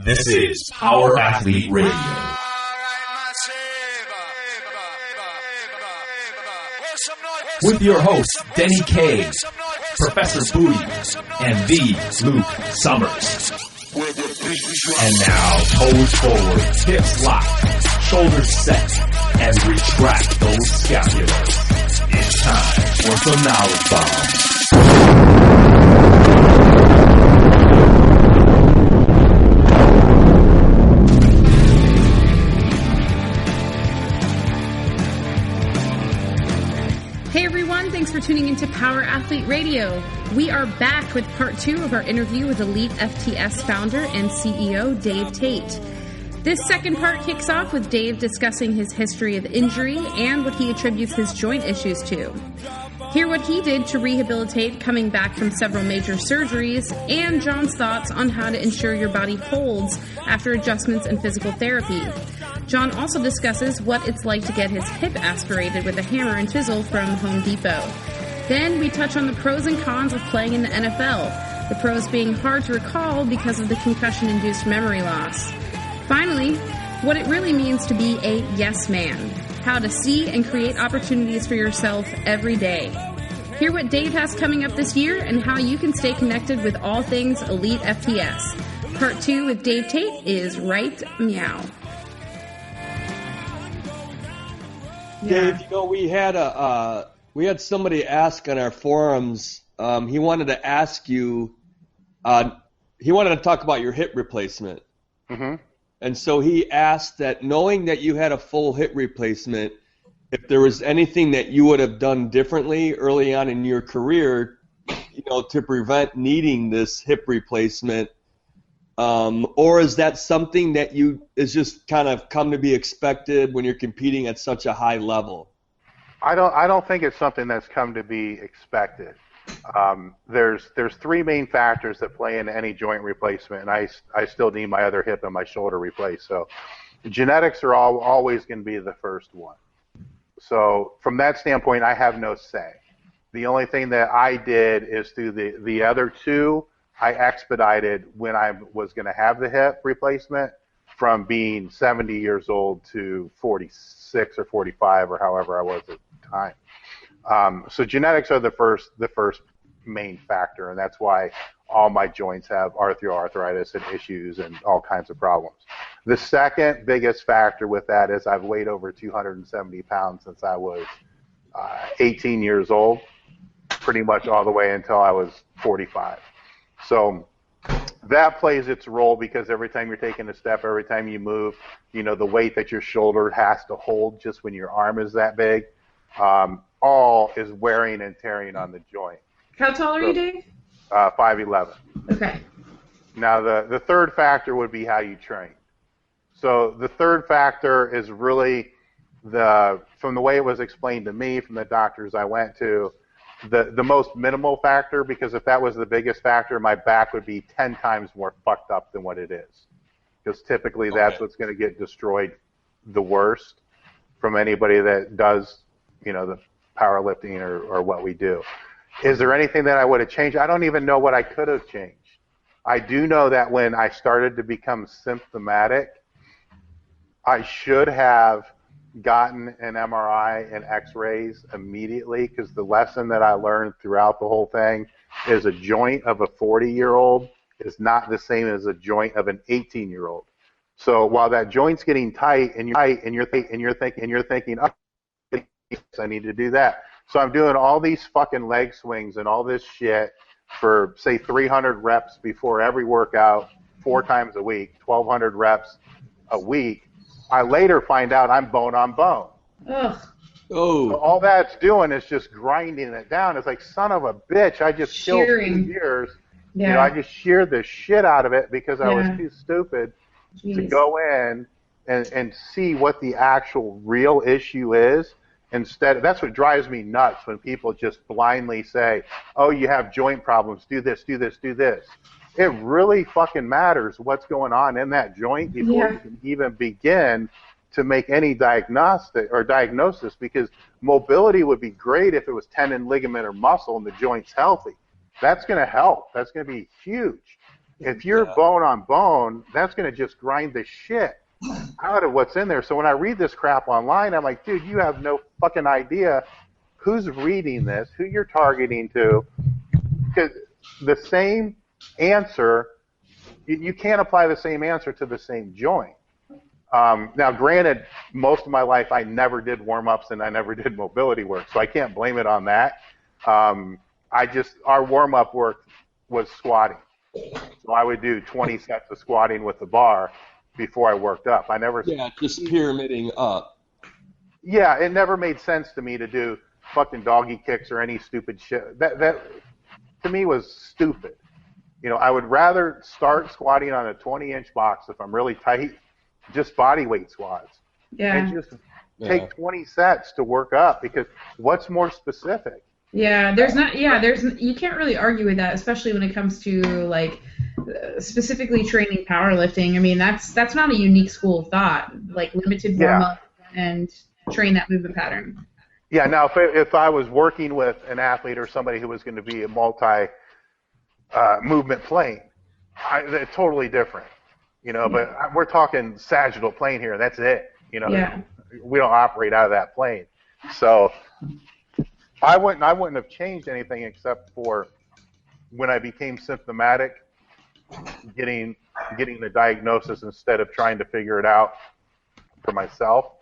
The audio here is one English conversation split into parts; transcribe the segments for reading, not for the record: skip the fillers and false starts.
This is Power Athlete Radio. With your hosts, Denny K, Professor Booty, and the Luke Summers. And now, toes forward, hips locked, shoulders set, and retract those scapulars. It's time for some knowledge bombs. Hey everyone, thanks for tuning into Power Athlete Radio. We are back with part 2 of our interview with Elite FTS founder and CEO Dave Tate. This second part kicks off with Dave discussing his history of injury and what he attributes his joint issues to. Hear what he did to rehabilitate coming back from several major surgeries, and John's thoughts on how to ensure your body holds after adjustments and physical therapy. John also discusses what it's like to get his hip aspirated with a hammer and chisel from Home Depot. Then we touch on the pros and cons of playing in the NFL, the pros being hard to recall because of the concussion-induced memory loss. Finally, what it really means to be a yes man, how to see and create opportunities for yourself every day. Hear what Dave has coming up this year and how you can stay connected with all things Elite FTS. Part 2 with Dave Tate is right meow. Dave, you know, we had somebody ask on our forums. He wanted to ask you. He wanted to talk about your hip replacement. Mm-hmm. And so he asked that, knowing that you had a full hip replacement, if there was anything that you would have done differently early on in your career, you know, to prevent needing this hip replacement. Or is that something that is just kind of come to be expected when you're competing at such a high level? I don't think it's something that's come to be expected. There's three main factors that play into any joint replacement, and I still need my other hip and my shoulder replaced. So genetics are always going to be the first one. So from that standpoint, I have no say. The only thing that I did is through the other two, I expedited when I was going to have the hip replacement from being 70 years old to 46 or 45 or however I was at the time. So genetics are the first main factor, and that's why all my joints have arthritis and issues and all kinds of problems. The second biggest factor with that is I've weighed over 270 pounds since I was 18 years old, pretty much all the way until I was 45. So that plays its role because every time you're taking a step, every time you move, you know, the weight that your shoulder has to hold just when your arm is that big, all is wearing and tearing on the joint. How tall are you, Dave? 5'11". Okay. Now, the third factor would be how you train. So the third factor is really from the way it was explained to me from the doctors I went to, the most minimal factor, because if that was the biggest factor, my back would be 10 times more fucked up than what it is. Because typically that's what's going to get destroyed the worst from anybody that does, you know, the powerlifting or what we do. Is there anything that I would have changed? I don't even know what I could have changed. I do know that when I started to become symptomatic, I should have gotten an MRI and x-rays immediately, because the lesson that I learned throughout the whole thing is a joint of a 40-year-old is not the same as a joint of an 18-year-old. So while that joint's getting tight and you're thinking, oh, I need to do that. So I'm doing all these fucking leg swings and all this shit for, say, 300 reps before every workout, 4 times a week, 1,200 reps a week. I later find out I'm bone on bone. Ugh. Oh. So all that's doing is just grinding it down. It's like, son of a bitch, I just killed 2 years. Yeah. You know, I just sheared the shit out of it because I was too stupid to go in and see what the actual real issue is. Instead, that's what drives me nuts, when people just blindly say, oh, you have joint problems, do this, do this, do this. It really fucking matters what's going on in that joint before you can even begin to make any diagnosis, because mobility would be great if it was tendon, ligament, or muscle and the joint's healthy. That's going to help. That's going to be huge. If you're bone on bone, that's going to just grind the shit out of what's in there. So when I read this crap online, I'm like, dude, you have no fucking idea who's reading this, who you're targeting to. Because the same answer, you can't apply the same answer to the same joint. Now, granted, most of my life I never did warm-ups and I never did mobility work, so I can't blame it on that. Our warm-up work was squatting. So I would do 20 sets of squatting with the bar before I worked up. Just pyramiding up. Yeah, it never made sense to me to do fucking doggy kicks or any stupid shit. That to me was stupid. I would rather start squatting on a 20-inch box if I'm really tight, just body weight squats. Yeah. And just take 20 sets to work up, because what's more specific? Yeah, you can't really argue with that, especially when it comes to like specifically training powerlifting. I mean, that's not a unique school of thought, like limited warm up and train that movement pattern. Yeah, now if I was working with an athlete or somebody who was going to be a multi movement plane, it's totally different. But we're talking sagittal plane here. That's it. We don't operate out of that plane. So I wouldn't have changed anything except for when I became symptomatic, getting the diagnosis instead of trying to figure it out for myself,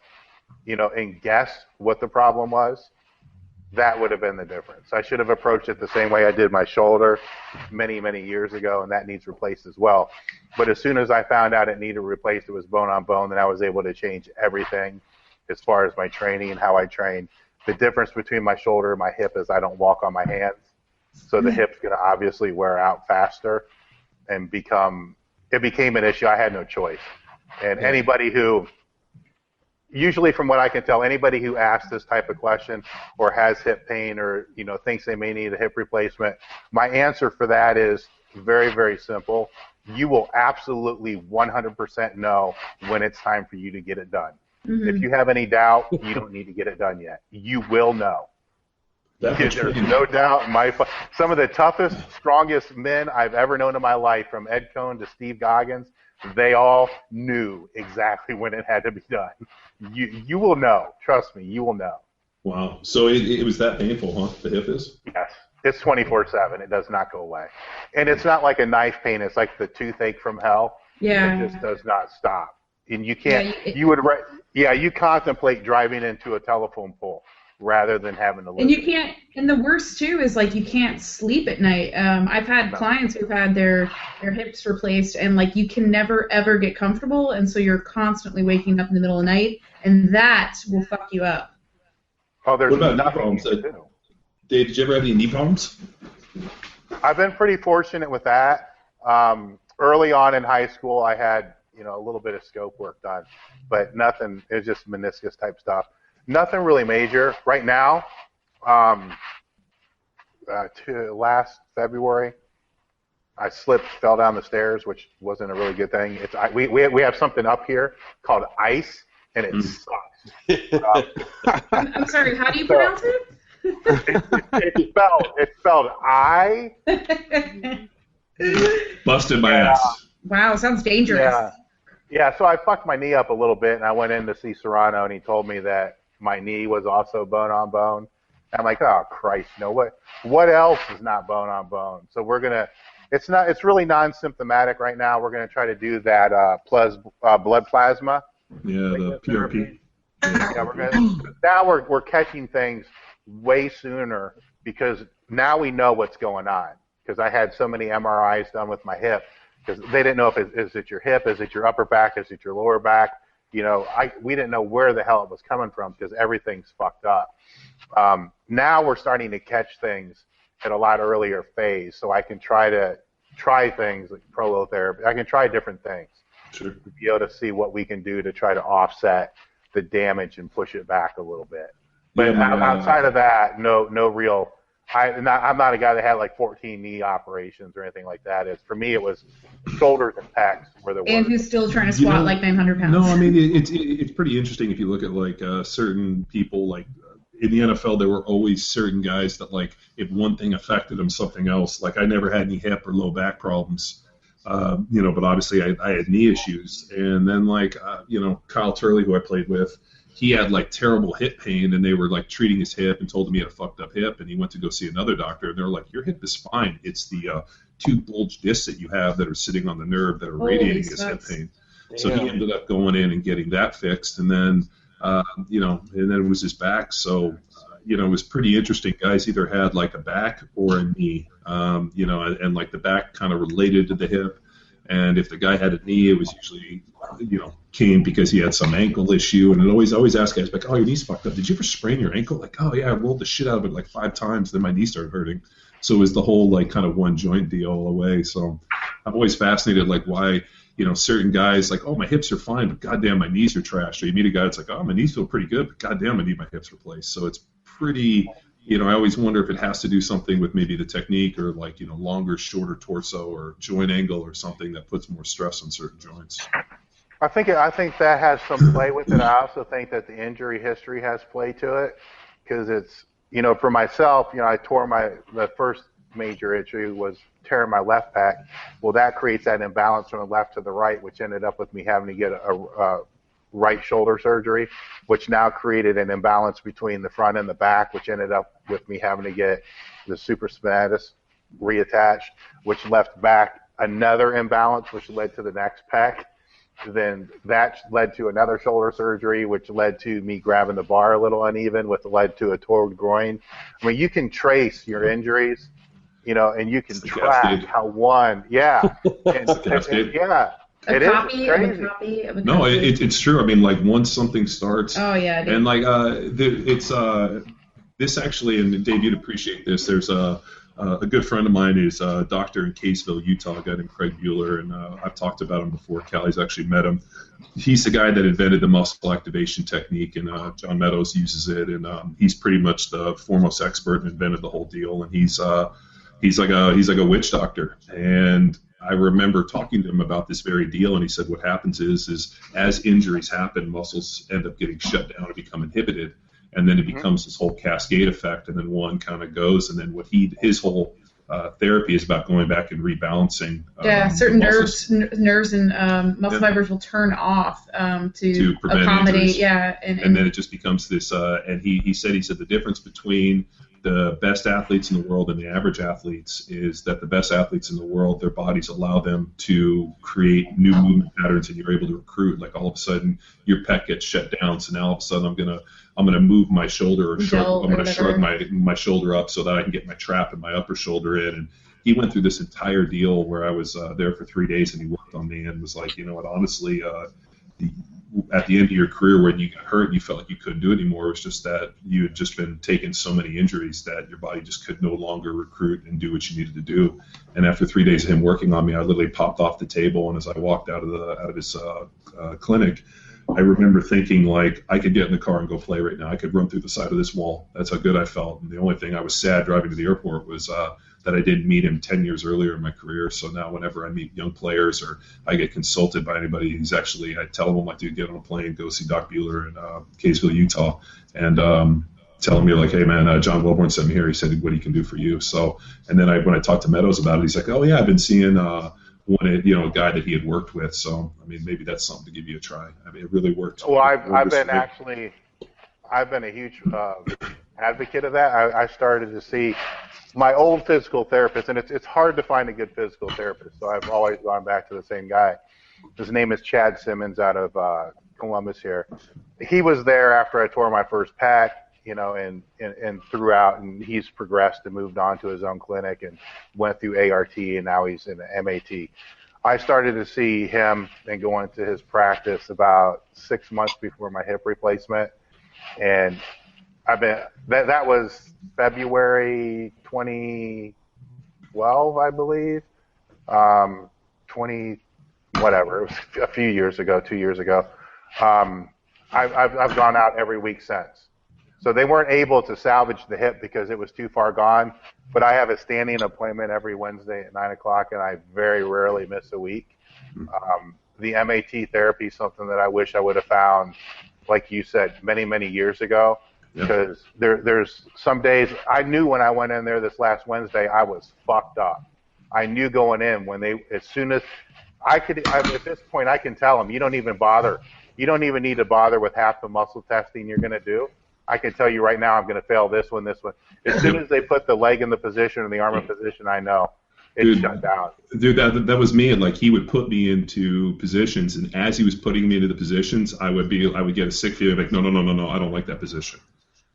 and guess what the problem was. That would have been the difference. I should have approached it the same way I did my shoulder many, many years ago, and that needs replaced as well. But as soon as I found out it needed replaced, it was bone on bone, then I was able to change everything as far as my training and how I train. The difference between my shoulder and my hip is I don't walk on my hands, so the hip's going to obviously wear out faster and it became an issue. I had no choice. And anybody who, usually from what I can tell, anybody who asks this type of question or has hip pain or, thinks they may need a hip replacement, my answer for that is very, very simple. You will absolutely 100% know when it's time for you to get it done. Mm-hmm. If you have any doubt, you don't need to get it done yet. You will know. There's no doubt. Some of the toughest, strongest men I've ever known in my life, from Ed Cohn to Steve Goggins, they all knew exactly when it had to be done. You will know. Trust me, you will know. Wow. So it was that painful, huh? The hip is? Yes. It's 24/7. It does not go away. And it's not like a knife pain. It's like the toothache from hell. Yeah. It just does not stop. And you can't, you contemplate driving into a telephone pole rather than having to live. And you can't, and the worst too is like you can't sleep at night. I've had clients who've had their hips replaced, and like you can never ever get comfortable, and so you're constantly waking up in the middle of the night, and that will fuck you up. Oh, there's what about knee problems? Dave, did you ever have any knee problems? I've been pretty fortunate with that. Early on in high school, I had a little bit of scope work done, but nothing. It was just meniscus type stuff. Nothing really major. Right now, last February, I slipped, fell down the stairs, which wasn't a really good thing. We have something up here called ice, and it sucks. I'm sorry, how do you pronounce it? It's spelled I. Busted my ass. Wow, sounds dangerous. Yeah, so I fucked my knee up a little bit, and I went in to see Serrano, and he told me that my knee was also bone on bone. And I'm like, oh Christ, no, what else is not bone on bone? So it's really non-symptomatic right now. We're gonna try to do that blood plasma. Yeah, the PRP. Yeah, now we're catching things way sooner, because now we know what's going on. Because I had so many MRIs done with my hip, because they didn't know is it your hip, is it your upper back, is it your lower back. We didn't know where the hell it was coming from, because everything's fucked up. Now we're starting to catch things at a lot earlier phase, so I can try things like prolotherapy. I can try different things to be able to see what we can do to try to offset the damage and push it back a little bit. But outside of that, no real. I'm not a guy that had like 14 knee operations or anything like that. For me, it was shoulders and pecs where the. And who's still trying to squat like 900 pounds. No, I mean it's pretty interesting if you look at like certain people. Like in the NFL, there were always certain guys that, like, if one thing affected them, something else. Like I never had any hip or low back problems. But obviously I had knee issues. And then Kyle Turley, who I played with, he had like terrible hip pain, and they were like treating his hip and told him he had a fucked up hip, and he went to go see another doctor, and they're like, your hip is fine. It's the two bulge discs that you have that are sitting on the nerve that are radiating his hip pain. Damn. So he ended up going in and getting that fixed, and then and then it was his back. So it was pretty interesting. Guys either had like a back or a knee, and like the back kind of related to the hip. And if the guy had a knee, it was usually, came because he had some ankle issue. And it always ask guys, like, oh, your knee's fucked up. Did you ever sprain your ankle? Like, oh, yeah, I rolled the shit out of it like 5 times. Then my knee started hurting. So it was the whole, like, kind of one joint deal all the way. So I'm always fascinated, like, why, certain guys, like, oh, my hips are fine, but goddamn, my knees are trash. Or you meet a guy that's like, oh, my knees feel pretty good, but goddamn, I need my hips replaced. So it's pretty... I always wonder if it has to do something with maybe the technique or like, longer, shorter torso or joint angle or something that puts more stress on certain joints. I think that has some play with it. I also think that the injury history has play to it because it's, for myself, I tore the first major injury was tearing my left pec. Well, that creates that imbalance from the left to the right, which ended up with me having to get a right shoulder surgery, which now created an imbalance between the front and the back, which ended up with me having to get the supraspinatus reattached, which left back another imbalance, which led to the next pec. Then that led to another shoulder surgery, which led to me grabbing the bar a little uneven, which led to a torn groin. I mean, you can trace your injuries, and you can track how one, yeah. Yeah. A copy of a copy. No, it's true. I mean, like once something starts. Oh yeah. And like it's this actually, and Dave, you'd appreciate this. There's a good friend of mine who's a doctor in Caseville, Utah, a guy named Craig Bueller, and I've talked about him before. Callie's actually met him. He's the guy that invented the muscle activation technique, and John Meadows uses it, and he's pretty much the foremost expert and invented the whole deal. And he's like a witch doctor, and I remember talking to him about this very deal, and he said what happens is as injuries happen, muscles end up getting shut down and become inhibited, and then it becomes this whole cascade effect, and then one kind of goes, and then his whole therapy is about going back and rebalancing. Certain nerves and muscle fibers will turn off to accommodate. Injuries. Yeah, and then it just becomes this. And he said the difference between the best athletes in the world and the average athletes is that the best athletes in the world, their bodies allow them to create new movement patterns, and you're able to recruit. Like all of a sudden, your pec gets shut down, so now all of a sudden I'm gonna move my shoulder, or I'm gonna shrug my shoulder up so that I can get my trap and my upper shoulder in. And he went through this entire deal where I was there for 3 days, and he worked on me and was like, honestly, at the end of your career when you got hurt, you felt like you couldn't do it anymore. It was just that you had just been taking so many injuries that your body just could no longer recruit and do what you needed to do. And after 3 days of him working on me, I literally popped off the table. And as I walked out of his clinic, I remember thinking, like, I could get in the car and go play right now. I could run through the side of this wall. That's how good I felt. And the only thing I was sad driving to the airport was that I didn't meet him 10 years earlier in my career. So now whenever I meet young players or I get consulted by anybody, I tell them, like, dude, get on a plane, go see Doc Bueller in Caseville, Utah, and telling me, like, hey, man, John Welborn sent me here. He said what he can do for you. So, and then when I talked to Meadows about it, he's like, oh, yeah, I've been seeing a guy that he had worked with. So, I mean, maybe that's something to give you a try. I mean, it really worked. Well, I've been a huge advocate of that. I started to see my old physical therapist, and it's hard to find a good physical therapist, so I've always gone back to the same guy. His name is Chad Simmons out of Columbus here. He was there after I tore my first pec, and throughout, and he's progressed and moved on to his own clinic and went through ART, and now he's in the MAT. I started to see him and go into his practice about 6 months before my hip replacement, and that was February 2012, I believe. 20 whatever, it was a few years ago, 2 years ago. I've gone out every week since. So they weren't able to salvage the hip because it was too far gone. But I have a standing appointment every Wednesday at 9 o'clock, and I very rarely miss a week. The MAT therapy is something that I wish I would have found, like you said, many, many years ago. Because there's some days, I knew when I went in there this last Wednesday, I was fucked up. I knew going in as soon as at this point, I can tell them, you don't even bother. You don't even need to bother with half the muscle testing you're going to do. I can tell you right now, I'm going to fail this one. As soon as they put the leg in the position and the arm in position, I know it's shut down. Dude, that was me. And like, he would put me into positions, and as he was putting me into the positions, I would get a sick feeling like, no, I don't like that position.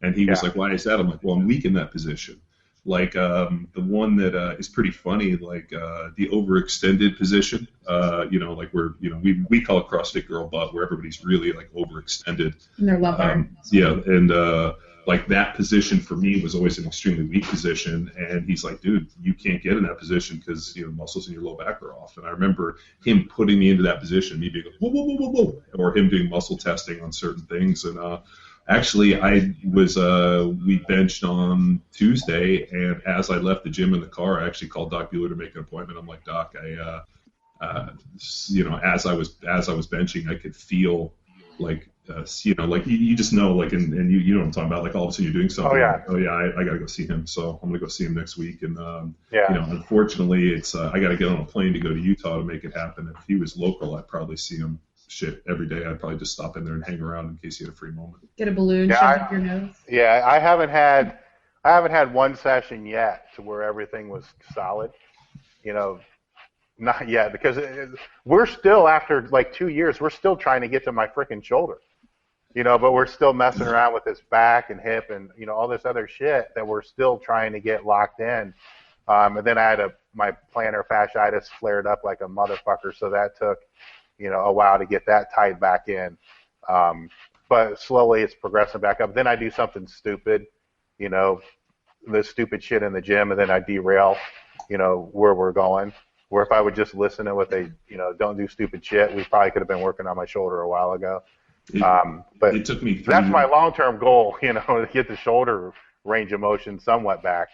And he was like, why is that? I'm like, well, I'm weak in that position. Like the one that is pretty funny, like the overextended position. Like where we call it CrossFit girl butt, where everybody's really like overextended. In their lumbar. And like that position for me was always an extremely weak position. And he's like, dude, you can't get in that position because muscles in your low back are off. And I remember him putting me into that position, me being like, whoa, whoa, whoa, whoa, whoa, or him doing muscle testing on certain things. And actually, we benched on Tuesday, and as I left the gym in the car, I actually called Doc Bueller to make an appointment. I'm like, Doc, as I was benching, I could feel like, like you just know, like, and you know what I'm talking about, like all of a sudden you're doing something. Oh yeah. I got to go see him, so I'm gonna go see him next week. And unfortunately, it's I got to get on a plane to go to Utah to make it happen. If he was local, I'd probably see him. Shit, every day I'd probably just stop in there and hang around in case you had a free moment. Get a balloon shoved up your nose. Yeah, I haven't had one session yet to where everything was solid. Not yet, because we're still, after like 2 years, we're still trying to get to my freaking shoulder. But we're still messing around with this back and hip and all this other shit that we're still trying to get locked in. And then I had my plantar fasciitis flared up like a motherfucker, so that took a while to get that tied back in. But slowly it's progressing back up. Then I do something stupid, the stupid shit in the gym, and then I derail, where we're going. Where if I would just listen to what they, don't do stupid shit, we probably could have been working on my shoulder a while ago. But it took me 3 that's years. my long-term goal, to get the shoulder range of motion somewhat back.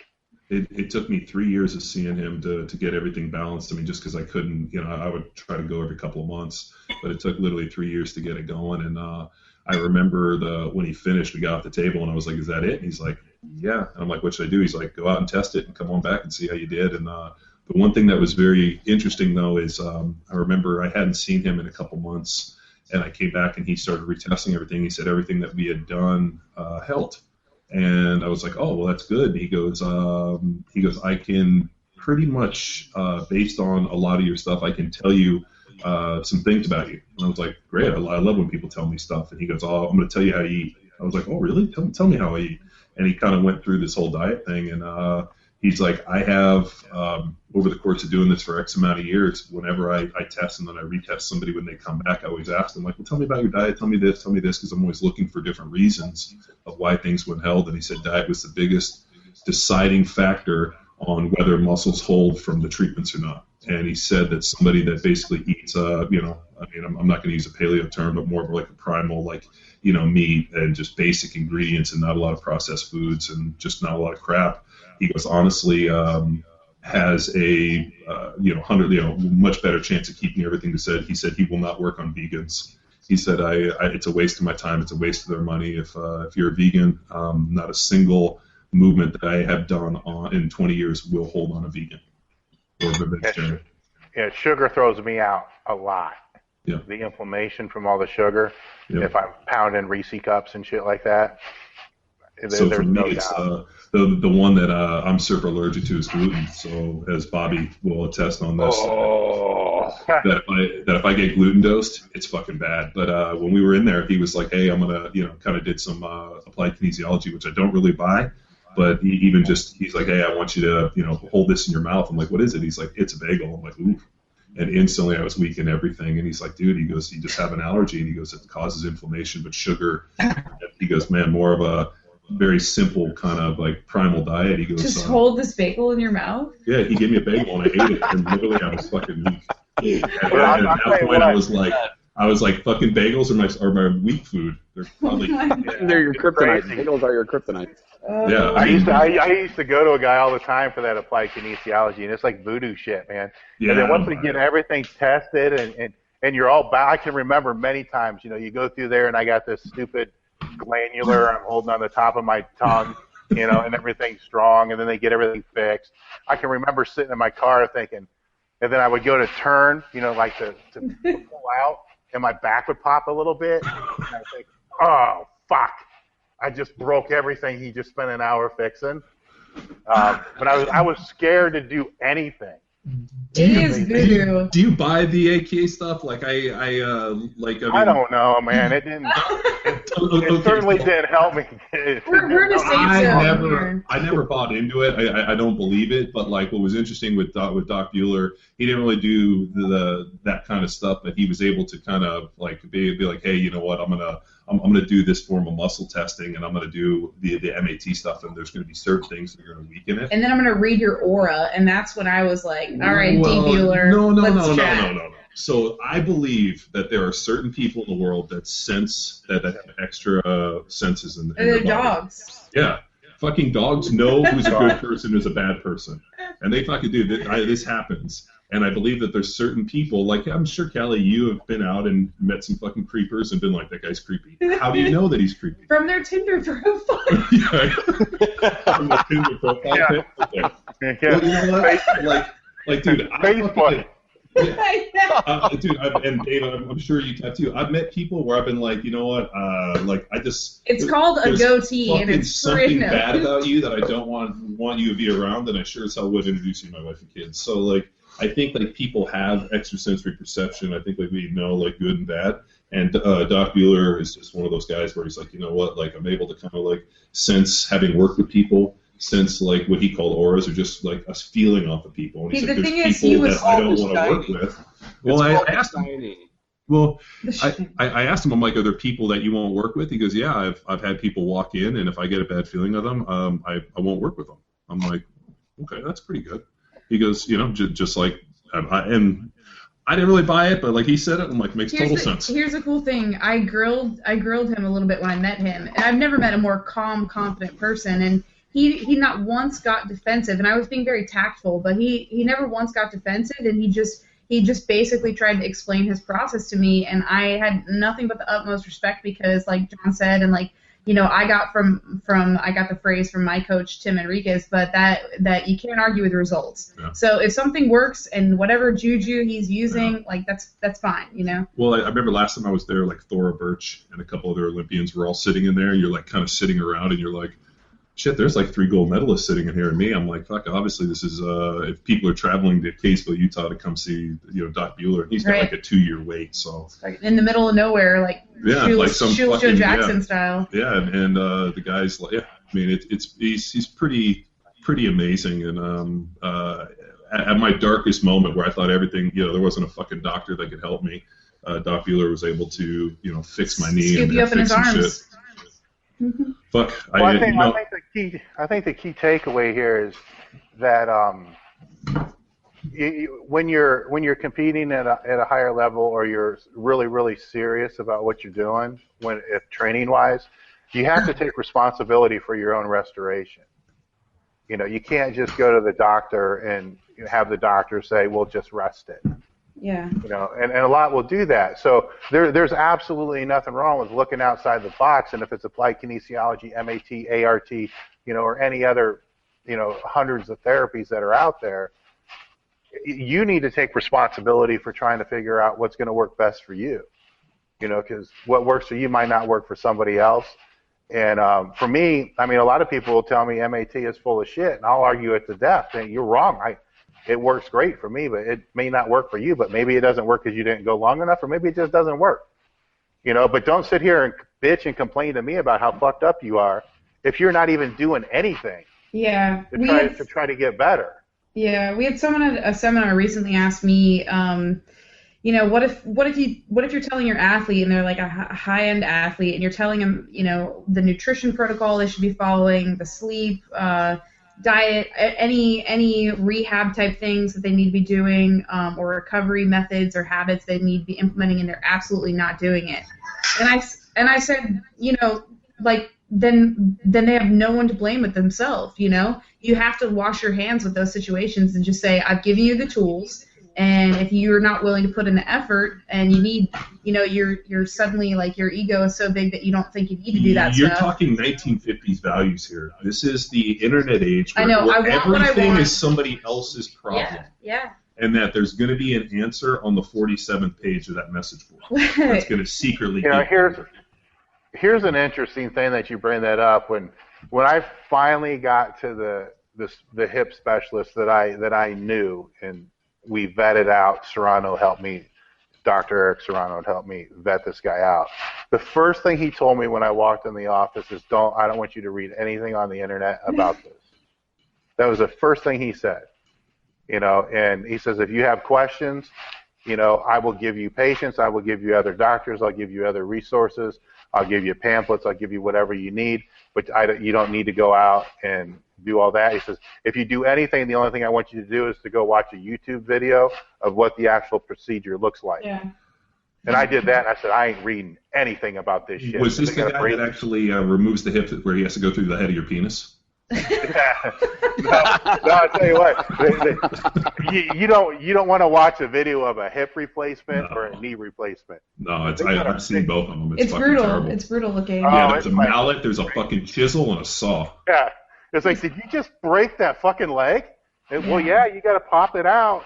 It took me 3 years of seeing him to get everything balanced. I mean, just because I couldn't, I would try to go every couple of months, but it took literally 3 years to get it going. And I remember when he finished, we got off the table, and I was like, "Is that it?" And he's like, "Yeah." And I'm like, "What should I do?" He's like, "Go out and test it, and come on back and see how you did." And the one thing that was very interesting though is I remember I hadn't seen him in a couple months, and I came back and he started retesting everything. He said everything that we had done held. And I was like, oh, well, that's good. And he goes, I can pretty much, based on a lot of your stuff, I can tell you some things about you. And I was like, great. I love when people tell me stuff. And he goes, oh, I'm going to tell you how you eat. I was like, oh, really? Tell me how I eat. And he kind of went through this whole diet thing. And he's like, I have, over the course of doing this for X amount of years, whenever I test and then I retest somebody when they come back, I always ask them, like, well, tell me about your diet, tell me this, because I'm always looking for different reasons of why things went held. And he said diet was the biggest deciding factor on whether muscles hold from the treatments or not. And he said that somebody that basically eats, I'm not going to use a paleo term, but more of like a primal, like, meat and just basic ingredients and not a lot of processed foods and just not a lot of crap. He goes, honestly, has a much better chance of keeping everything he said. He said he will not work on vegans. He said it's a waste of my time. It's a waste of their money. If you're a vegan, not a single movement that I have done in 20 years will hold on a vegan or a vegetarian. Yeah, sugar throws me out a lot. Yeah. The inflammation from all the sugar. Yeah. If I'm pounding Reese cups and shit like that. So for me, it's the one that I'm super allergic to is gluten. So as Bobby will attest on this, that if I get gluten dosed, it's fucking bad. But when we were in there, he was like, "Hey, I'm gonna kind of did some applied kinesiology, which I don't really buy." But he's like, "Hey, I want you to hold this in your mouth." I'm like, "What is it?" He's like, "It's a bagel." I'm like, "Ooh." And instantly I was weak in everything. And he's like, dude, he goes, you just have an allergy. And he goes, it causes inflammation, but sugar. He goes, man, more of a very simple kind of like primal diet. He goes, just hold this bagel in your mouth? Yeah, he gave me a bagel and I ate it. And literally I was fucking weak. And at that point I was like, fucking bagels are my weak food. They're probably they're your kryptonite. Bagels are your kryptonite. Yeah, I used to go to a guy all the time for that applied kinesiology, and it's like voodoo shit, man. Yeah, and then once we get everything tested and you're all back, I can remember many times, you go through there and I got this stupid glandular I'm holding on the top of my tongue, and everything's strong, and then they get everything fixed. I can remember sitting in my car thinking, and then I would go to turn, like to pull out, and my back would pop a little bit, and I think, oh, fuck, I just broke everything he just spent an hour fixing. But I was scared to do anything. Do you buy the AK stuff? Like I don't know, man. It didn't. It certainly didn't help me. We're the same. I never bought into it. I don't believe it. But like, what was interesting with Doc Bueller, he didn't really do that kind of stuff. But he was able to kind of like be like, hey, you know what? I'm gonna do this form of muscle testing, and I'm gonna do the MAT stuff, and there's gonna be certain things that are gonna weaken it. And then I'm gonna read your aura, and that's when I was like, all right, Bueller. No. So I believe that there are certain people in the world that that have extra senses in their dogs. Yeah. Fucking dogs know who's a good person, who's a bad person. And they fucking do. This happens. And I believe that there's certain people, like I'm sure, Kelly, you have been out and met some fucking creepers and been like, that guy's creepy. How do you know that he's creepy? From their Tinder profile. Yeah. From the Tinder profile. Yeah. Okay. Well, you know what? Like, dude, dude, and Dave, I'm sure you have too. I've met people where I've been like, you know what, It's called a goatee, and it's something bad about you that I don't want you to be around, and I sure as hell would introduce you to my wife and kids. So like, I think like people have extrasensory perception. I think like we know like good and bad. And Doc Bueller is just one of those guys where he's like, you know what, like I'm able to kind of like sense, having worked with people, sense like what he called auras, or just like us feeling off of people. And he's like, there's people that I don't want to work with. Well, I asked him. Well, I asked him, I'm like, are there people that you won't work with? He goes, yeah, I've had people walk in, and if I get a bad feeling of them, I won't work with them. I'm like, okay, that's pretty good. He goes, just like, and I didn't really buy it, but like he said it, I'm like, makes total sense. Here's a cool thing. I grilled him a little bit when I met him, and I've never met a more calm, confident person, and he not once got defensive, and I was being very tactful, but he never once got defensive, and he just basically tried to explain his process to me, and I had nothing but the utmost respect because, like John said, and like, I got I got the phrase from my coach Tim Enriquez, but that you can't argue with results. Yeah. So if something works and whatever juju he's using, like that's fine, Well, I remember last time I was there, like Thora Birch and a couple other Olympians were all sitting in there, and you're like kind of sitting around, and you're like, shit, there's like 3 gold medalists sitting in here, and me, I'm like, fuck, obviously this is, if people are traveling to Caseville, Utah to come see, Doc Bueller, and he's got like a 2-year wait, so. Like in the middle of nowhere, like, like some Joe Jackson style. Yeah, and the guy's, like, yeah, I mean, he's pretty amazing, and at my darkest moment where I thought everything, there wasn't a fucking doctor that could help me, Doc Bueller was able to, fix my knee and fix some shit. Mm-hmm. Fuck. Well, I think the key takeaway here is that when you're competing at a higher level, or you're really, really serious about what you're doing, if training wise, you have to take responsibility for your own restoration. You can't just go to the doctor and have the doctor say, "Well, just rest it." Yeah. And a lot will do that. So there's absolutely nothing wrong with looking outside the box. And if it's applied kinesiology, MAT, ART, or any other, hundreds of therapies that are out there, you need to take responsibility for trying to figure out what's going to work best for you. Because what works for you might not work for somebody else. And for me, I mean, a lot of people will tell me MAT is full of shit, and I'll argue it to death. And you're wrong. It works great for me, but it may not work for you. But maybe it doesn't work because you didn't go long enough, or maybe it just doesn't work. But don't sit here and bitch and complain to me about how fucked up you are if you're not even doing anything. Yeah. To try to get better. Yeah, we had someone at a seminar recently ask me, what if you're telling your athlete, and they're like a high-end athlete, and you're telling them, the nutrition protocol they should be following, the sleep, diet, any rehab type things that they need to be doing, or recovery methods or habits they need to be implementing, and they're absolutely not doing it. And I said, then they have no one to blame but themselves. You have to wash your hands with those situations and just say, I've given you the tools, And if you're not willing to put in the effort, and you need, you're suddenly like your ego is so big that you don't think you need to do that You're stuff. talking 1950s values here. This is the internet age where, I know. I want what I everything want. is somebody else's problem. Yeah. And that there's going to be an answer on the 47th page of that message board. That's going to secretly. Here's an interesting thing that you bring that up. When I finally got to the hip specialist that I knew, and we vetted out, Serrano helped me, Dr. Eric Serrano helped me vet this guy out. The first thing he told me when I walked in the office is, I don't want you to read anything on the internet about this. That was the first thing he said. And he says, if you have questions, I will give you patients, I will give you other doctors, I'll give you other resources, I'll give you pamphlets, I'll give you whatever you need, but you don't need to go out and do all that. He says, if you do anything, the only thing I want you to do is to go watch a YouTube video of what the actual procedure looks like. Yeah. And I did that, and I said, I ain't reading anything about this shit. Was this the guy that actually removes the hip where he has to go through the head of your penis? No, I'll tell you what. You don't want to watch a video of a hip replacement or a knee replacement. No, I've seen both of them. It's fucking brutal. terrible. It's brutal looking. Yeah, there's a mallet, there's a fucking chisel, and a saw. Yeah. It's like, did you just break that fucking leg? Well, yeah, you got to pop it out.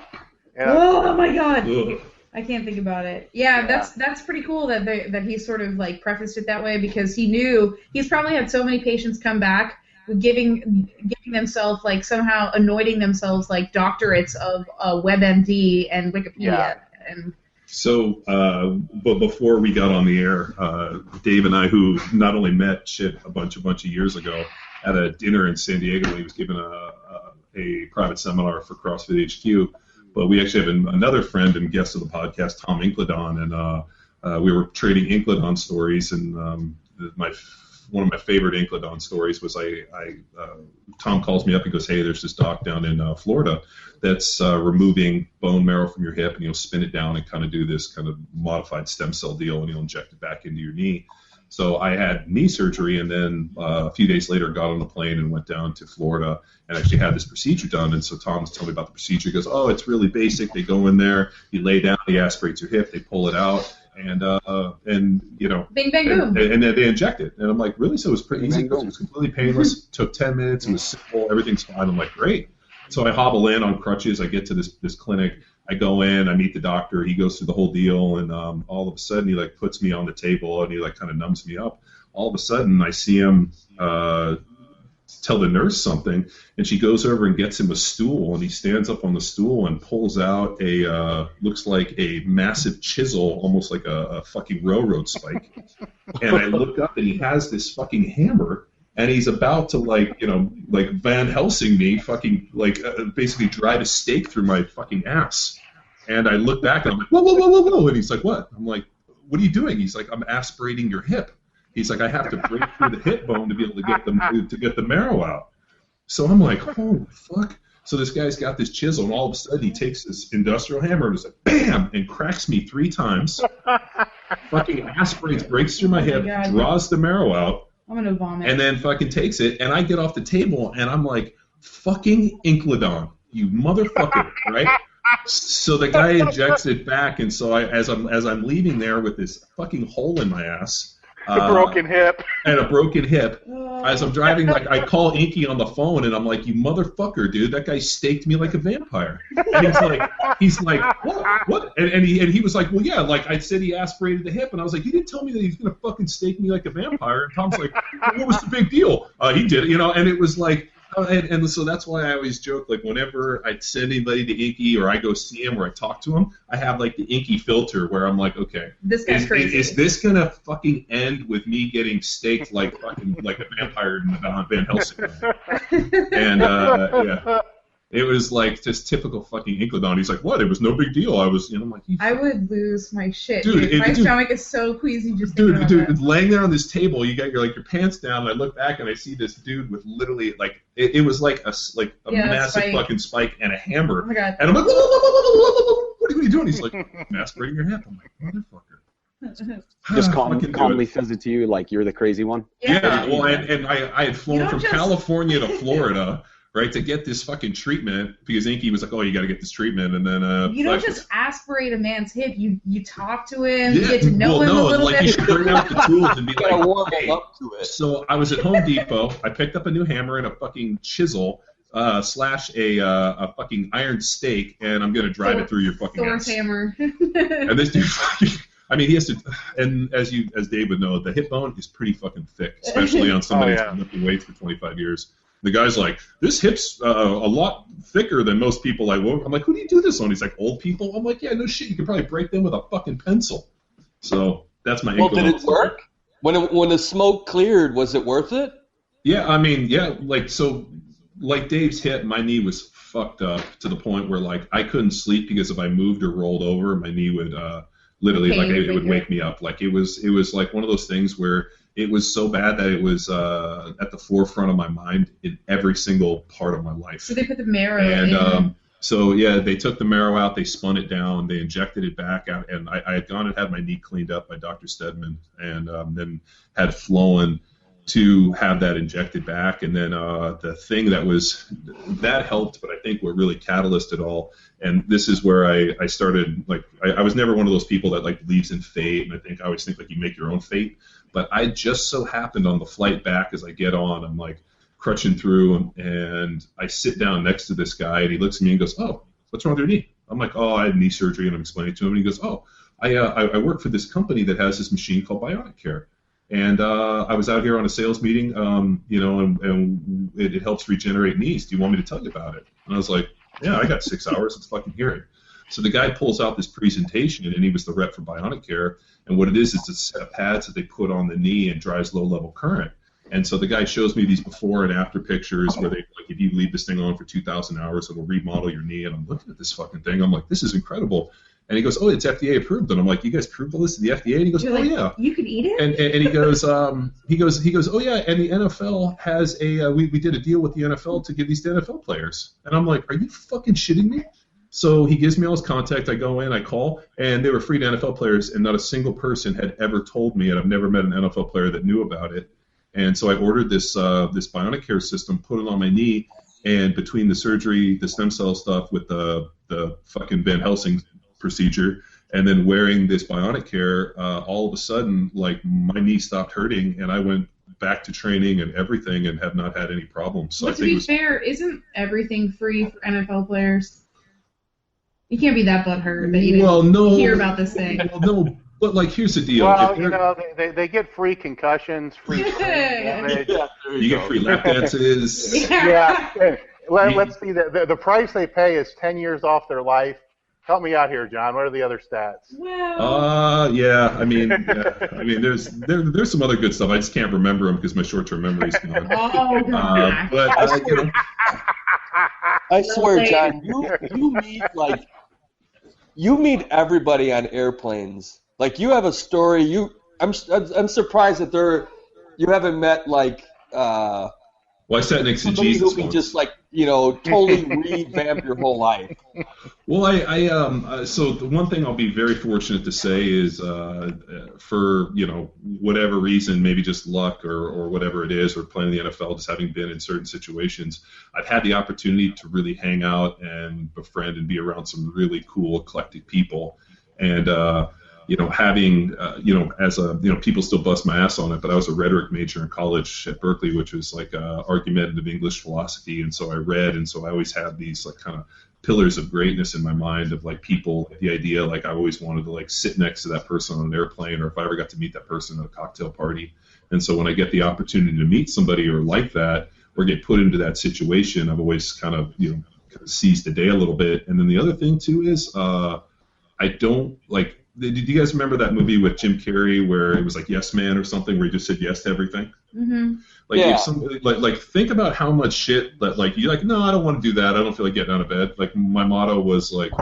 Oh my God. Ugh. I can't think about it. Yeah, that's pretty cool that he sort of like prefaced it that way, because he knew he's probably had so many patients come back giving themselves, like, somehow anointing themselves like doctorates of WebMD and Wikipedia. Yeah. And so, but before we got on the air, Dave and I, who not only met a bunch of years ago at a dinner in San Diego when he was giving a private seminar for CrossFit HQ, but we actually have another friend and guest of the podcast, Tom Incledon, and we were trading Incledon stories, and one of my favorite Incledon stories was Tom calls me up and goes, hey, there's this doc down in Florida that's removing bone marrow from your hip, and you'll spin it down and kind of do this kind of modified stem cell deal, and you'll inject it back into your knee. So I had knee surgery, and then a few days later got on a plane and went down to Florida and actually had this procedure done. And so Tom was telling me about the procedure. He goes, oh, it's really basic. They go in there, you lay down, he aspirates your hip, they pull it out, and bing, bang, boom. And then they inject it. And I'm like, really? So it was pretty easy. It was completely painless. Took 10 minutes. It was simple. Everything's fine. I'm like, great. So I hobble in on crutches. I get to this clinic. I go in. I meet the doctor. He goes through the whole deal, and all of a sudden he like puts me on the table and he like kind of numbs me up. All of a sudden I see him tell the nurse something, and she goes over and gets him a stool, and he stands up on the stool and pulls out looks like a massive chisel, almost like a fucking railroad spike. And I look up, and he has this fucking hammer, and he's about to like Van Helsing me, fucking basically drive a stake through my fucking ass. And I look back, and I'm like, whoa, whoa, whoa, whoa, whoa, and he's like, what? I'm like, what are you doing? He's like, I'm aspirating your hip. He's like, I have to break through the hip bone to be able to get the marrow out. So I'm like, holy fuck. So this guy's got this chisel, and all of a sudden he takes this industrial hammer and is like, bam, and cracks me 3 times. Fucking aspirates, breaks through my hip, draws the marrow out. I'm gonna vomit. And then fucking takes it, and I get off the table, and I'm like, fucking Incledon, you motherfucker, right? So the guy injects it back, and so as I'm leaving there with this fucking hole in my ass. A broken hip. And a broken hip. As I'm driving, like, I call Inky on the phone, and I'm like, you motherfucker, dude, that guy staked me like a vampire. And he's like, what? And he was like, well, yeah, like, I said he aspirated the hip, and I was like, you didn't tell me that he's going to fucking stake me like a vampire. And Tom's like, well, what was the big deal? He did it, and it was like, and so that's why I always joke, like, whenever I send anybody to Inky or I go see him or I talk to him, I have, like, the Inky filter where I'm like, okay, this guy's crazy. Is this going to fucking end with me getting staked like a vampire in the Van Helsing? And, yeah. It was like just typical fucking Incledon. He's like, what? It was no big deal. I was, I'm like, I would lose my shit. Dude, my stomach is so queasy just dude, laying there on this table, you got your pants down, and I look back and I see this dude with literally like it was like a massive spike. Fucking spike and a hammer. Oh my God. And I'm like, what are you doing? He's like, masturbating your hip. I'm like, motherfucker. Just calmly says it to you like you're the crazy one. Yeah, well, and I had flown from California to Florida. right, to get this fucking treatment, because Inky was like, oh, you got to get this treatment, and then you don't just aspirate a man's hip. You talk to him, you get to know him a little bit. You should bring out the tools and be like, warm up to it. So I was at Home Depot. I picked up a new hammer and a fucking chisel / a fucking iron stake, and I'm gonna drive it through your fucking Thor's ass. hammer. And this dude fucking. I mean, he has to, and as Dave would know, the hip bone is pretty fucking thick, especially on somebody who's been lifting weights for 25 years. The guy's like, this hip's a lot thicker than most people I work. I'm like, who do you do this on? He's like, old people. I'm like, yeah, no shit. You could probably break them with a fucking pencil. So that's my. Well, did it work? When the smoke cleared, was it worth it? Yeah, I mean, yeah, like Dave's hip, my knee was fucked up to the point where like I couldn't sleep because if I moved or rolled over, my knee would literally it would wake me up. Like it was like one of those things where it was so bad that it was at the forefront of my mind in every single part of my life. So they put the marrow in. So yeah, they took the marrow out, they spun it down, they injected it back out, and I had gone and had my knee cleaned up by Dr. Stedman, and then had flown to have that injected back, and then the thing that helped, but I think what really catalyzed it all, and this is where I started, like, I was never one of those people that like believes in fate, and I always think like you make your own fate, but I just so happened on the flight back as I get on, I'm like crutching through, and I sit down next to this guy, and he looks at me and goes, oh, what's wrong with your knee? I'm like, oh, I had knee surgery, and I'm explaining to him, and he goes, oh, I work for this company that has this machine called Bionic Care. And I was out here on a sales meeting, and it helps regenerate knees. Do you want me to tell you about it? And I was like, yeah, I got 6 hours. Let's fucking hear it. So the guy pulls out this presentation, and he was the rep for Bionic Care. And what it is a set of pads that they put on the knee and drives low-level current. And so the guy shows me these before and after pictures where they, like, if you leave this thing on for 2,000 hours, it'll remodel your knee. And I'm looking at this fucking thing. I'm like, this is incredible. And he goes, oh, it's FDA approved. And I'm like, you guys proved all this to the FDA? And he goes, yeah. You can eat it? And he goes, oh yeah, and the NFL has we did a deal with the NFL to give these to NFL players. And I'm like, are you fucking shitting me? So he gives me all his contact. I go in, I call, and they were free to NFL players, and not a single person had ever told me, and I've never met an NFL player that knew about it. And so I ordered this Bionic Care system, put it on my knee, and between the surgery, the stem cell stuff with the fucking Van Helsing procedure, and then wearing this Bionic Care, all of a sudden, like, my knee stopped hurting, and I went back to training and everything, and have not had any problems. So but to be fair, isn't everything free for NFL players? You can't be that butthurt that you didn't hear about this thing. Well, no, but like, here's the deal. Well, they get free concussions, free damage. You get free lap dances. Yeah. Let's see. The price they pay is 10 years off their life. Help me out here, John. What are the other stats? Well. Yeah. I mean, there's some other good stuff. I just can't remember them because my short-term memory's gone. Oh, God. But I swear, John, you meet everybody on airplanes. Like, you have a story. I'm surprised that you haven't met like. Well, I sat next to Jesus. Who can just like totally revamp your whole life. Well, so the one thing I'll be very fortunate to say is, for whatever reason, maybe just luck or whatever it is, or playing the NFL, just having been in certain situations, I've had the opportunity to really hang out and befriend and be around some really cool, eclectic people, and having people still bust my ass on it, but I was a rhetoric major in college at Berkeley, which was like argumentative English philosophy, and so I read, and so I always had these like kind of pillars of greatness in my mind of like people, the idea like I always wanted to like sit next to that person on an airplane, or if I ever got to meet that person at a cocktail party. And so when I get the opportunity to meet somebody or like that, or get put into that situation, I've always kind of seized the day a little bit. And then the other thing too is I don't like. Did you guys remember that movie with Jim Carrey where it was like Yes Man or something, where he just said yes to everything? Mm-hmm. Like, if somebody, like think about how much shit that like you're like, no, I don't want to do that. I don't feel like getting out of bed. Like, my motto was like,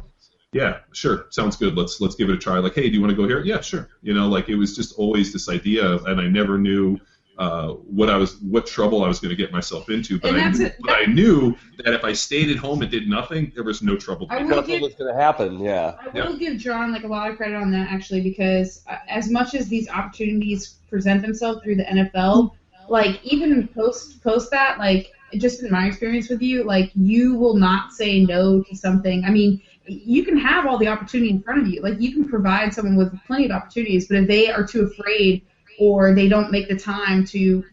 yeah, sure, sounds good. Let's give it a try. Like, hey, do you want to go here? Yeah, sure. Like, it was just always this idea, and I never knew what trouble I was going to get myself into, but I knew that if I stayed at home and did nothing, there was no trouble. Nothing was going to happen. Yeah. I will give John like a lot of credit on that, actually, because as much as these opportunities present themselves through the NFL, like even post that, like just in my experience with you, like, you will not say no to something. I mean, you can have all the opportunity in front of you. Like, you can provide someone with plenty of opportunities, but if they are too afraid or they don't make the time to,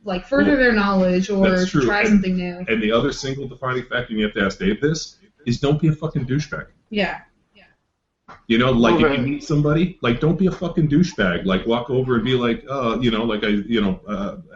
like further their knowledge or try something new. And the other single defining factor, and you have to ask Dave this, is don't be a fucking douchebag. Yeah. You know, like, if you meet somebody, like, don't be a fucking douchebag. Like, walk over and be like, you know, like, I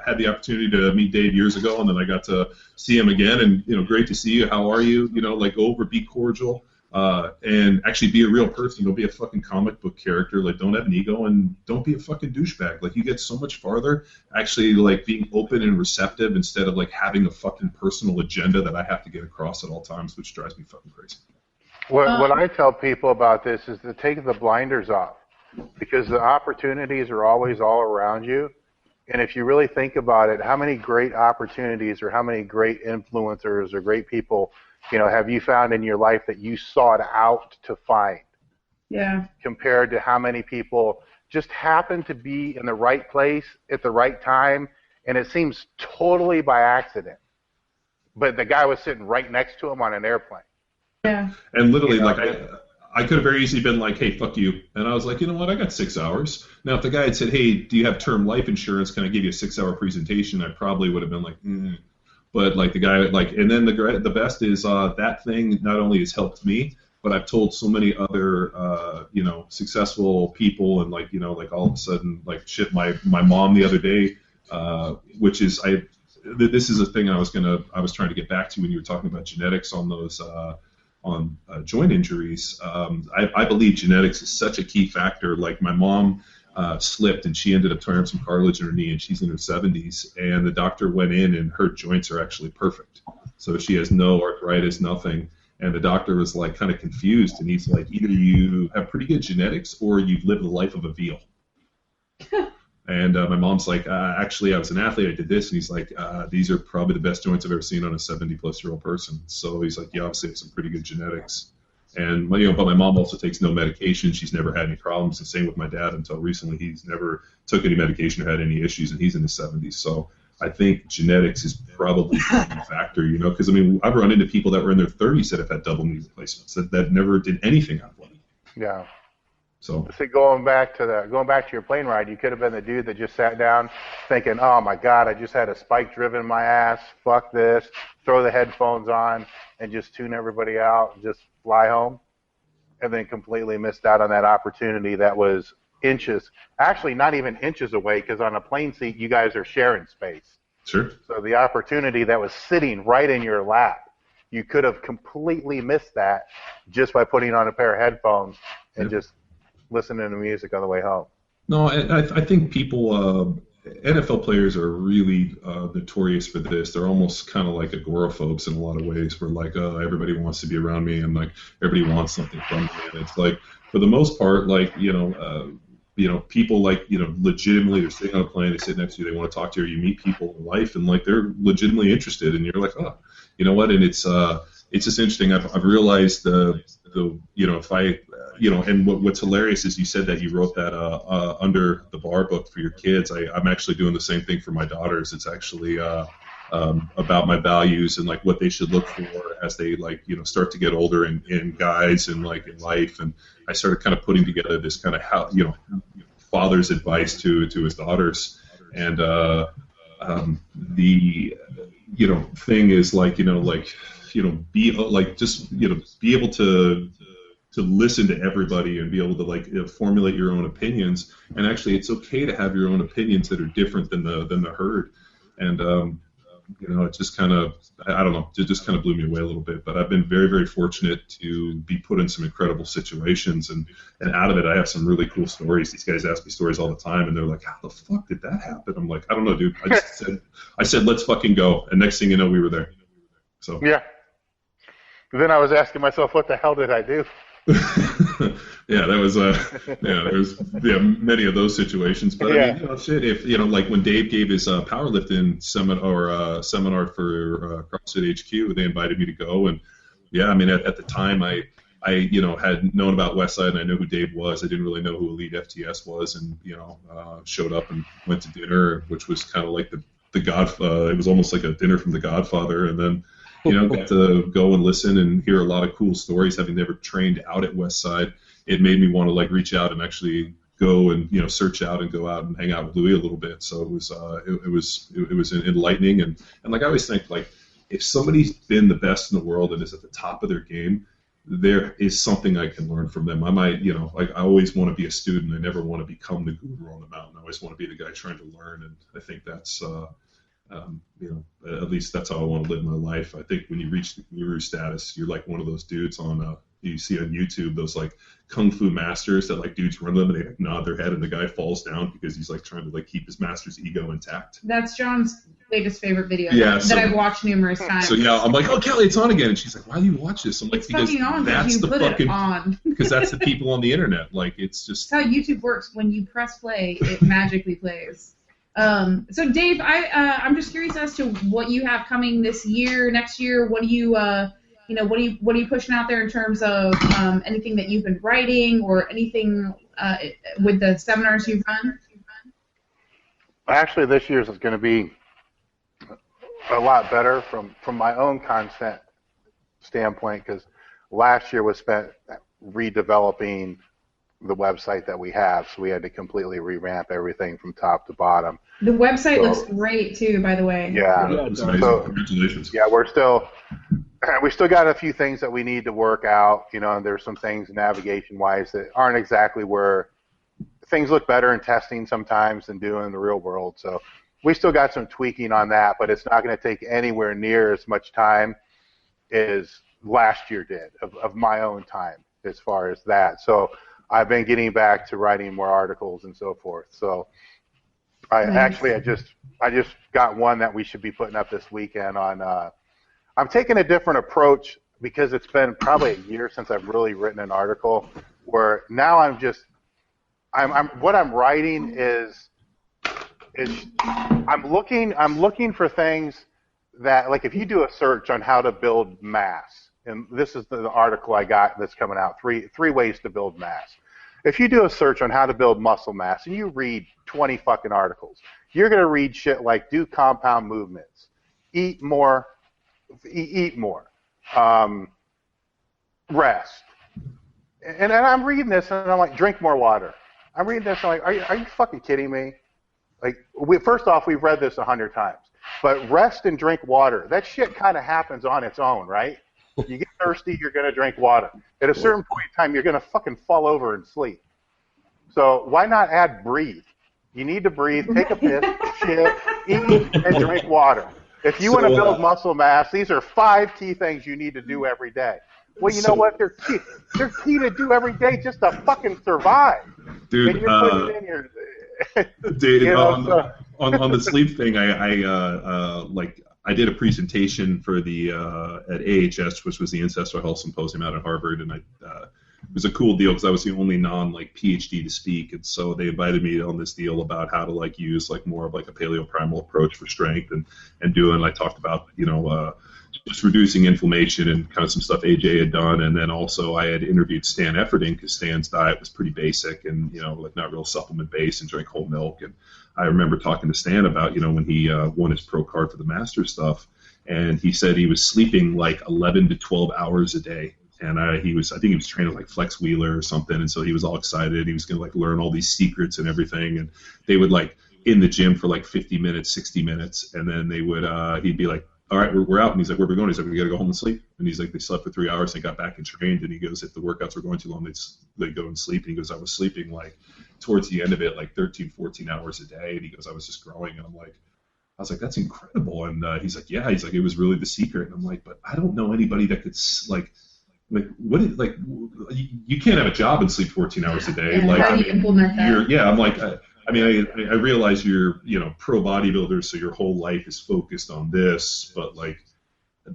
had the opportunity to meet Dave years ago, and then I got to see him again, and, you know, great to see you. How are you? You know, like, go over, be cordial, and actually be a real person. Don't be a fucking comic book character. Like, don't have an ego, and don't be a fucking douchebag. Like, you get so much farther actually, like, being open and receptive instead of, like, having a fucking personal agenda that I have to get across at all times, which drives me fucking crazy. What I tell people about this is to take the blinders off, because the opportunities are always all around you. And if you really think about it, how many great opportunities or how many great influencers or great people, you know, have you found in your life that you sought out to find? Yeah. Compared to how many people just happen to be in the right place at the right time, and it seems totally by accident. But the guy was sitting right next to him on an airplane. Yeah. And literally, like, I could have very easily been like, hey, fuck you. And I was like, you know what, I got 6 hours. Now, if the guy had said, hey, do you have term life insurance? Can I give you a 6-hour presentation? I probably would have been like, But, like, the guy, like, and then the best is that thing not only has helped me, but I've told so many other, you know, successful people, and, like, you know, like, all of a sudden, like, shit, my mom the other day, which is, this is a thing I was trying to get back to when you were talking about genetics on those, on joint injuries. I believe genetics is such a key factor. Like, my mom slipped and she ended up tearing some cartilage in her knee, and she's in her 70s, and the doctor went in and her joints are actually perfect. So she has no arthritis, nothing. And the doctor was, like, kind of confused, and he's like, either you have pretty good genetics or you've lived the life of a veal. And my mom's like, actually, I was an athlete, I did this. And he's like, these are probably the best joints I've ever seen on a 70-plus-year-old person. So he's like, you obviously have some pretty good genetics. And, you know, but my mom also takes no medication. She's never had any problems. And same with my dad until recently. He's never took any medication or had any issues, and he's in his 70s. So I think genetics is probably a key factor, you know, because, I mean, I've run into people that were in their 30s that have had double knee replacements that never did anything athletic. Yeah. So see, going back to your plane ride, you could have been the dude that just sat down thinking, oh my God, I just had a spike driven in my ass, fuck this, throw the headphones on and just tune everybody out and just fly home, and then completely missed out on that opportunity that was inches, actually not even inches away, because on a plane seat you guys are sharing space. Sure. So the opportunity that was sitting right in your lap, you could have completely missed that just by putting on a pair of headphones and just listening to music on the way home. No, I think people, NFL players are really notorious for this. They're almost kind of like agoraphobes in a lot of ways, where, like, everybody wants to be around me, and, like, everybody wants something from me. And it's like, for the most part, like, you know, people, like, you know, legitimately, they're sitting on a plane, they sit next to you, they want to talk to you, or you meet people in life, and, like, they're legitimately interested, and you're like, oh, you know what? And it's just interesting. I've realized the you know, if I, you know, and what's hilarious is you said that you wrote that under the bar book for your kids. I'm actually doing the same thing for my daughters. It's actually about my values and, like, what they should look for as they, like, you know, start to get older in guys and, like, in life. And I started kind of putting together this kind of, how, you know, father's advice to his daughters. And the, you know, thing is, like, you know, like, you know, be, like, just, you know, be able to listen to everybody and be able to, like, formulate your own opinions. And actually, it's okay to have your own opinions that are different than the herd. And you know, it just kind of, I don't know, it just kind of blew me away a little bit. But I've been very, very fortunate to be put in some incredible situations, and out of it, I have some really cool stories. These guys ask me stories all the time, and they're like, how the fuck did that happen? I'm like, I don't know, dude. I said, let's fucking go. And next thing you know, we were there. So yeah. Then I was asking myself, what the hell did I do? Yeah, that was there's many of those situations. But I mean, you know, shit, if, you know, like when Dave gave his powerlifting seminar for CrossFit HQ, they invited me to go, and yeah, I mean, at the time I you know, had known about Westside, and I knew who Dave was. I didn't really know who Elite FTS was, and, you know, showed up and went to dinner, which was kind of like the It was almost like a dinner from The Godfather, and then got to go and listen and hear a lot of cool stories. Having never trained out at Westside, it made me want to like reach out and actually go and search out and go out and hang out with Louis a little bit. So it was enlightening, and like I always think, like if somebody's been the best in the world and is at the top of their game, there is something I can learn from them. I might, like I always want to be a student. I never want to become the guru on the mountain. I always want to be the guy trying to learn, and I think that's at least that's how I want to live my life. I think when you reach the guru status, you're like one of those dudes on you see on YouTube, those like kung fu masters that like dudes run them and they like, nod their head and the guy falls down because he's like trying to like keep his master's ego intact. That's John's latest favorite video that I've watched numerous times. So yeah, I'm like, oh Kelly, it's on again, and she's like, why do you watch this? I'm like, because that's the fucking because that's the people on the internet. Like it's just that's how YouTube works. When you press play, it magically plays. So Dave, I'm just curious as to what you have coming this year, next year. What do you what are you pushing out there in terms of anything that you've been writing or anything with the seminars you've run? Actually, this year's is going to be a lot better from my own content standpoint, because last year was spent redeveloping the website that we have, so we had to completely revamp everything from top to bottom. The website looks great too, by the way. Yeah, congratulations. Yeah, we still got a few things that we need to work out. And there's some things navigation-wise that aren't exactly where things look better in testing sometimes than doing in the real world. So we still got some tweaking on that, but it's not going to take anywhere near as much time as last year did of my own time as far as that. So I've been getting back to writing more articles and so forth. So I just got one that we should be putting up this weekend on. I'm taking a different approach because it's been probably a year since I've really written an article, where now what I'm writing is I'm looking for things that, like, if you do a search on how to build mass, and this is the article I got that's coming out, three ways to build mass. If you do a search on how to build muscle mass and you read 20 fucking articles, you're going to read shit like do compound movements, eat more, rest. And I'm reading this and I'm like, drink more water. I'm reading this and I'm like, are you fucking kidding me? Like, first off, we've read this 100 times. But rest and drink water, that shit kind of happens on its own, right? You get thirsty, you're going to drink water. At a certain point in time, you're going to fucking fall over and sleep. So why not add breathe? You need to breathe, take a piss, shit, eat, and drink water. If you want to build muscle mass, these are 5 key things you need to do every day. Well, you know what? They're key to do every day just to fucking survive. Dude, and you're putting it in your... Dude, on the sleep thing, I did a presentation for the at AHS, which was the Ancestral Health Symposium out at Harvard, and it was a cool deal because I was the only PhD to speak, and so they invited me on this deal about how to use more of a paleoprimal approach for strength and doing. I talked about just reducing inflammation and kind of some stuff AJ had done, and then also I had interviewed Stan Efferding because Stan's diet was pretty basic and not real supplement based and drank whole milk. And I remember talking to Stan about when he won his pro card for the Masters stuff, and he said he was sleeping 11 to 12 hours a day. And I think he was training Flex Wheeler or something, and so he was all excited. He was going to learn all these secrets and everything, and they would in the gym for 50 minutes, 60 minutes, and then they would he'd be like, all right, we're out. And he's like, where are we going? He's like, we got to go home and sleep. And he's like, they slept for 3 hours. They got back and trained. And he goes, if the workouts were going too long, they'd go and sleep. And he goes, I was sleeping towards the end of it 13, 14 hours a day. And he goes, I was just growing. And I was like, that's incredible. And he's like, yeah. He's like, it was really the secret. And I'm like, but I don't know anybody that could you can't have a job and sleep 14 hours a day. Yeah, how do you implement that? I'm like. I realize you're, pro bodybuilder, so your whole life is focused on this, but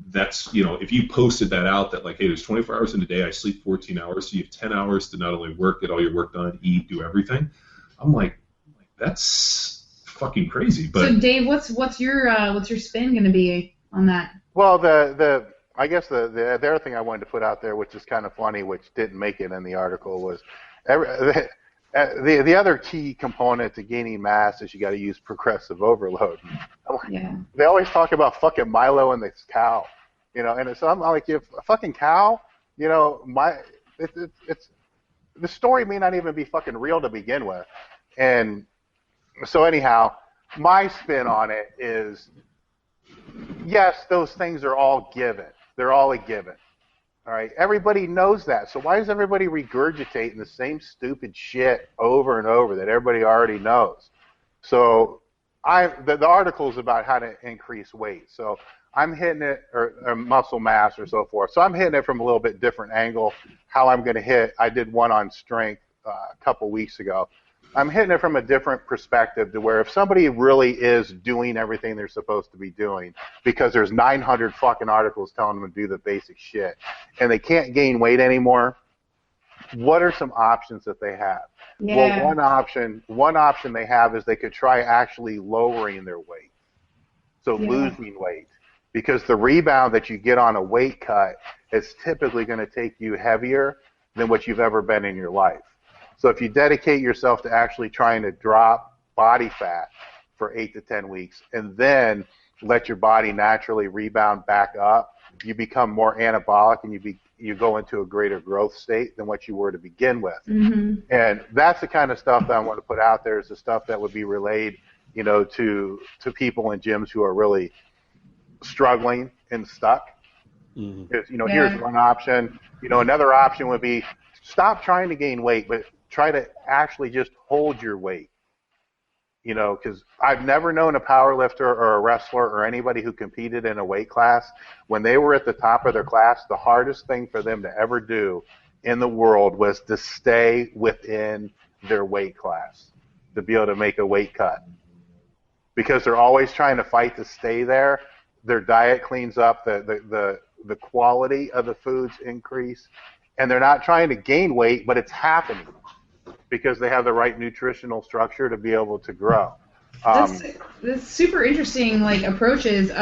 that's, if you posted that out that hey, there's 24 hours in a day, I sleep 14 hours, so you have 10 hours to not only work, get all your work done, eat, do everything. I'm like, that's fucking crazy. But so Dave, what's your spin going to be on that? Well, I guess the other thing I wanted to put out there, which is kind of funny, which didn't make it in the article, was The other key component to gaining mass is you got to use progressive overload. Yeah. They always talk about fucking Milo and this cow, and so I'm like, if a fucking cow, it's the story may not even be fucking real to begin with. And so anyhow, my spin on it is, yes, those things are all given. They're all a given. All right, everybody knows that. So why is everybody regurgitating the same stupid shit over and over that everybody already knows? So the article is about how to increase weight. So I'm hitting it, or muscle mass or so forth. So I'm hitting it from a little bit different angle. How I'm going to hit, I did one on strength a couple weeks ago. I'm hitting it from a different perspective to where if somebody really is doing everything they're supposed to be doing, because there's 900 fucking articles telling them to do the basic shit, and they can't gain weight anymore, what are some options that they have? Yeah. Well, one option they have is they could try actually lowering their weight, so losing weight, because the rebound that you get on a weight cut is typically going to take you heavier than what you've ever been in your life. So if you dedicate yourself to actually trying to drop body fat for 8 to 10 weeks and then let your body naturally rebound back up, you become more anabolic and you go into a greater growth state than what you were to begin with. Mm-hmm. And that's the kind of stuff that I want to put out there, is the stuff that would be relayed, to people in gyms who are really struggling and stuck. Mm-hmm. Here's one option. Another option would be stop trying to gain weight, but try to actually just hold your weight, because I've never known a power lifter or a wrestler or anybody who competed in a weight class, when they were at the top of their class, the hardest thing for them to ever do in the world was to stay within their weight class, to be able to make a weight cut, because they're always trying to fight to stay there. Their diet cleans up, the quality of the foods increase, and they're not trying to gain weight, but it's happening because they have the right nutritional structure to be able to grow. That's super interesting, approaches.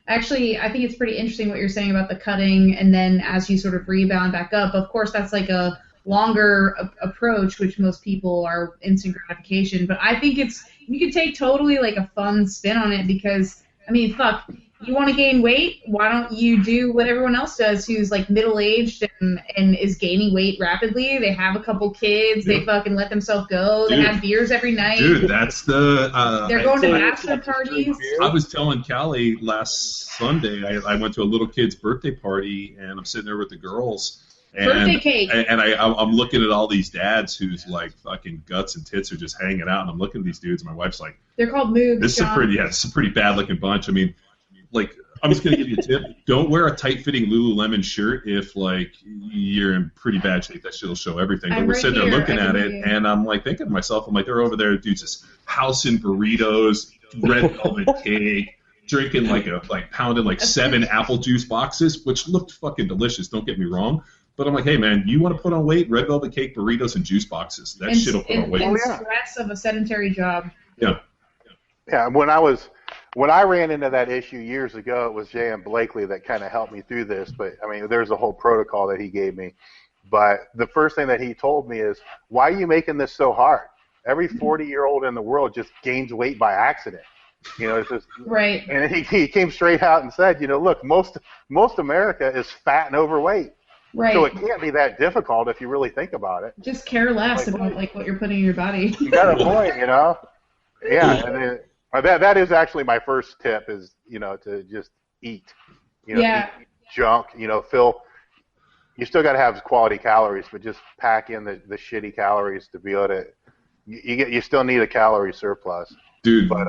Actually, I think it's pretty interesting what you're saying about the cutting, and then as you sort of rebound back up. Of course, that's like a longer approach, which most people are instant gratification. But I think you could take totally a fun spin on it, because, fuck, you want to gain weight? Why don't you do what everyone else does who's middle-aged and is gaining weight rapidly? They have a couple kids. They fucking let themselves go. Dude, they have beers every night. Dude, that's the... they're going to bachelor parties. I was telling Callie last Sunday, I went to a little kid's birthday party, and I'm sitting there with the girls. Birthday cake. And I'm looking at all these dads whose fucking guts and tits are just hanging out, and I'm looking at these dudes, and my wife's like... They're called moobs, This is a pretty bad-looking bunch. I'm just going to give you a tip. Don't wear a tight-fitting Lululemon shirt if, you're in pretty bad shape. That shit will show everything. But we're sitting there looking at it, and I'm, thinking to myself, they're over there, dudes, just housing burritos, red velvet cake, drinking, pounding, 7 apple juice boxes, which looked fucking delicious, don't get me wrong. But I'm like, hey, man, you want to put on weight? Red velvet cake, burritos, and juice boxes. That shit will put on weight. And stress of a sedentary job. Yeah. Yeah, when I ran into that issue years ago, it was J.M. Blakely that kind of helped me through this. But, there's a whole protocol that he gave me. But the first thing that he told me is, why are you making this so hard? Every 40-year-old in the world just gains weight by accident. It's just, right. And he came straight out and said, look, most America is fat and overweight. Right. So it can't be that difficult if you really think about it. Just care less about what you're putting in your body. You got a point, Yeah, and then, that is actually my first tip, is to just eat. Eat junk. Phil, you still got to have quality calories, but just pack in the shitty calories to be able to. You still need a calorie surplus. Dude, but,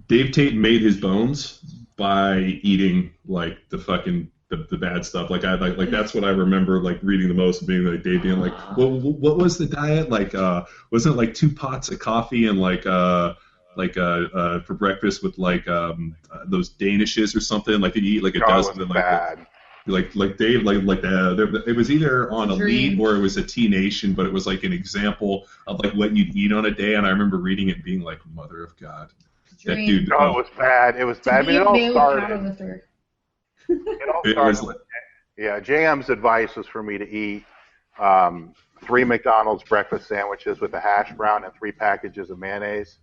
Dave Tate made his bones by eating the bad stuff. That's what I remember reading the most, being Dave being what was the diet wasn't it 2 pots of coffee and for breakfast with those Danishes or something, did you eat a dozen and bad. Dave it was either on Elite or it was a T Nation, but it was an example of what you'd eat on a day, and I remember reading it and being mother of God, that dude. Oh, it was bad. It was bad. It all started. It all started with, JM's advice was for me to eat 3 McDonald's breakfast sandwiches with a hash brown and 3 packages of mayonnaise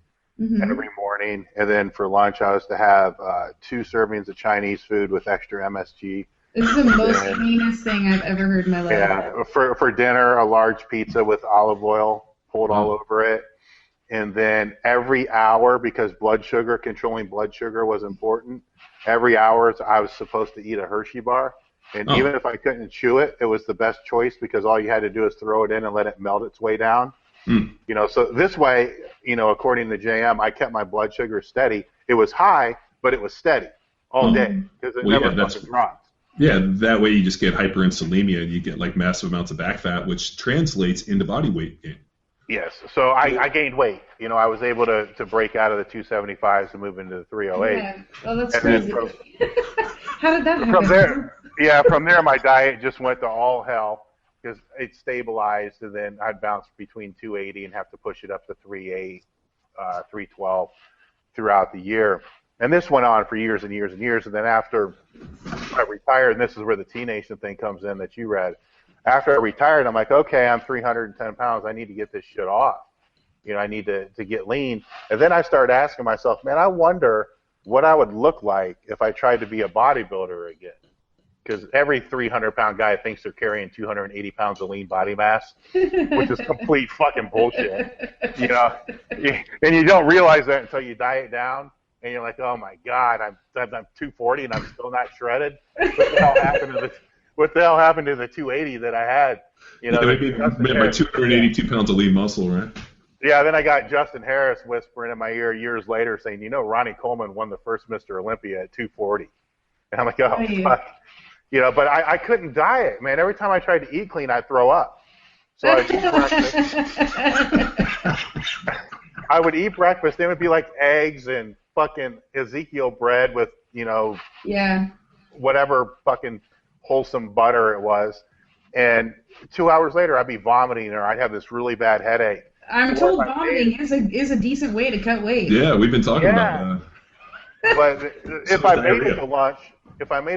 every morning. And then for lunch, I was to have 2 servings of Chinese food with extra MSG. This is the most heinous thing I've ever heard in my life. Yeah, for dinner, a large pizza with olive oil poured all over it. And then every hour, because controlling blood sugar was important, every hour I was supposed to eat a Hershey bar. And even if I couldn't chew it, it was the best choice because all you had to do is throw it in and let it melt its way down. So this way, according to JM, I kept my blood sugar steady. It was high, but it was steady all day because it never fucking dropped. Yeah, that way you just get hyperinsulinemia and you get like massive amounts of back fat, which translates into body weight gain. Yes, so I gained weight. I was able to break out of the 275s and move into the 308. Yeah, well, that's crazy. How did that happen? From there, my diet just went to all hell because it stabilized, and then I'd bounce between 280 and have to push it up to 308, 312 throughout the year. And this went on for years and years and years. And then after I retired, and this is where the T-Nation thing comes in that you read, after I retired, I'm like, okay, I'm 310 pounds. I need to get this shit off. I need to get lean. And then I started asking myself, man, I wonder what I would look like if I tried to be a bodybuilder again. Because every 300-pound guy thinks they're carrying 280 pounds of lean body mass, which is complete fucking bullshit. And you don't realize that until you diet down, and you're like, oh my God, I'm 240 and I'm still not shredded. What the hell happened to the 280 that I had? My 282 pounds of lean muscle, right? Yeah, then I got Justin Harris whispering in my ear years later saying, Ronnie Coleman won the first Mr. Olympia at 240. And I'm like, oh, fuck. But I couldn't diet, man. Every time I tried to eat clean, I'd throw up. So I would eat breakfast. It would be like eggs and fucking Ezekiel bread with, whatever fucking wholesome butter it was. And 2 hours later, I'd be vomiting or I'd have this really bad headache. I'm told vomiting is a decent way to cut weight. Yeah, we've been talking about that. But if I made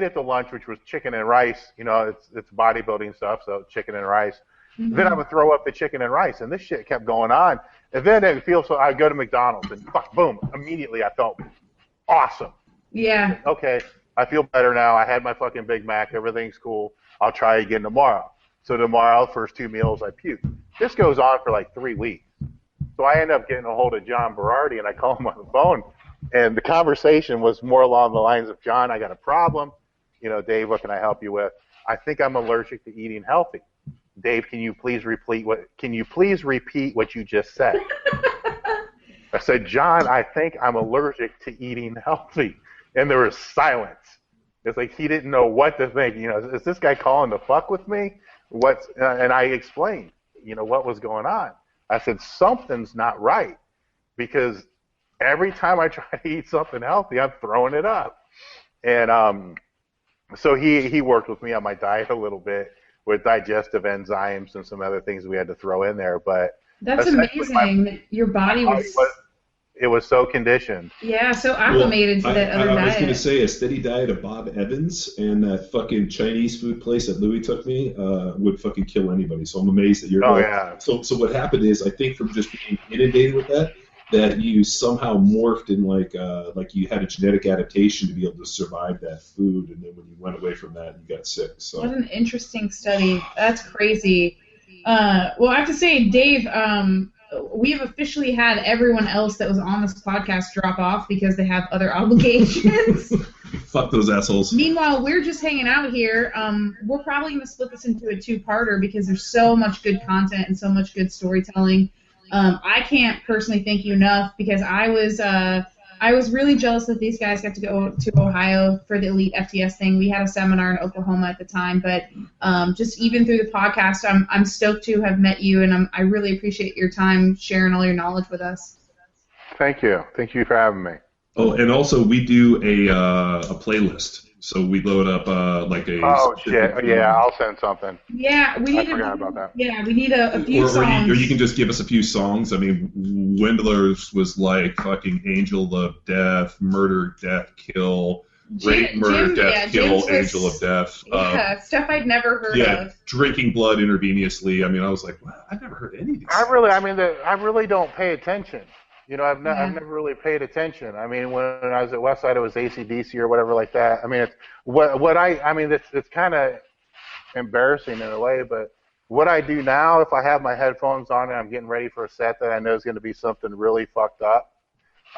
it to lunch, which was chicken and rice, it's bodybuilding stuff, so chicken and rice. Then I would throw up the chicken and rice, and this shit kept going on. And then it feels so. I'd go to McDonald's, and boom, immediately I felt awesome. Yeah. Okay, I feel better now. I had my fucking Big Mac. Everything's cool. I'll try again tomorrow. So tomorrow, first 2 meals, I puke. This goes on for like 3 weeks. So I end up getting a hold of John Berardi, and I call him on the phone. And the conversation was more along the lines of, John, I got a problem. Dave, what can I help you with? I think I'm allergic to eating healthy. Dave, can you please repeat what you just said? I said, John, I think I'm allergic to eating healthy. And there was silence. It's like he didn't know what to think. Is this guy calling to fuck with me? And I explained, what was going on. I said, something's not right because every time I try to eat something healthy, I'm throwing it up. And so he worked with me on my diet a little bit with digestive enzymes and some other things we had to throw in there. But that's amazing. Your body was... It was so conditioned. Yeah, so acclimated to that other diet. I was going to say a steady diet of Bob Evans and that fucking Chinese food place that Louis took me would fucking kill anybody. So I'm amazed that you're... Oh, yeah. So what happened is, I think from just being inundated with that you somehow morphed in like you had a genetic adaptation to be able to survive that food, and then when you went away from that, you got sick. So what an interesting study. That's crazy. Well, I have to say, Dave, we have officially had everyone else that was on this podcast drop off because they have other obligations. Fuck those assholes. Meanwhile, we're just hanging out here. We're probably going to split this into a 2-parter because there's so much good content and so much good storytelling. I can't personally thank you enough because I was really jealous that these guys got to go to Ohio for the Elite FTS thing. We had a seminar in Oklahoma at the time, but just even through the podcast, I'm stoked to have met you, and I really appreciate your time sharing all your knowledge with us. Thank you. Thank you for having me. Oh, and also we do a playlist. So we load up like a... Oh, shit. Yeah, I'll send something. Yeah, we need about that. Yeah, we need a few songs. Or you can just give us a few songs. I mean, Wendler's was like fucking Angel of Death, Murder, Death, Kill, rape, murder, death, kill, angel of death. Stuff I'd never heard of. Drinking blood intravenously. I mean, I was like, wow, I've never heard any of these. I really don't pay attention. You know, I've never really paid attention. I mean, when I was at Westside, it was AC/DC or whatever like that. I mean, it's kind of embarrassing in a way, but what I do now, if I have my headphones on and I'm getting ready for a set that I know is going to be something really fucked up,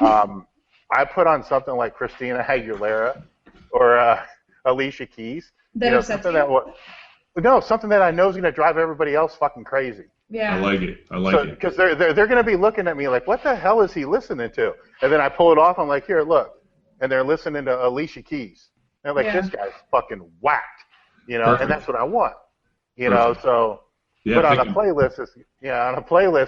I put on something like Christina Aguilera or Alicia Keys. Something that I know is going to drive everybody else fucking crazy. Yeah. I like it. Because they're going to be looking at me like, what the hell is he listening to? And then I pull it off. I'm like, here, look. And they're listening to Alicia Keys. And they're like, this guy's fucking whacked. You know, and that's what I want. You know, so. Yeah, but on a playlist,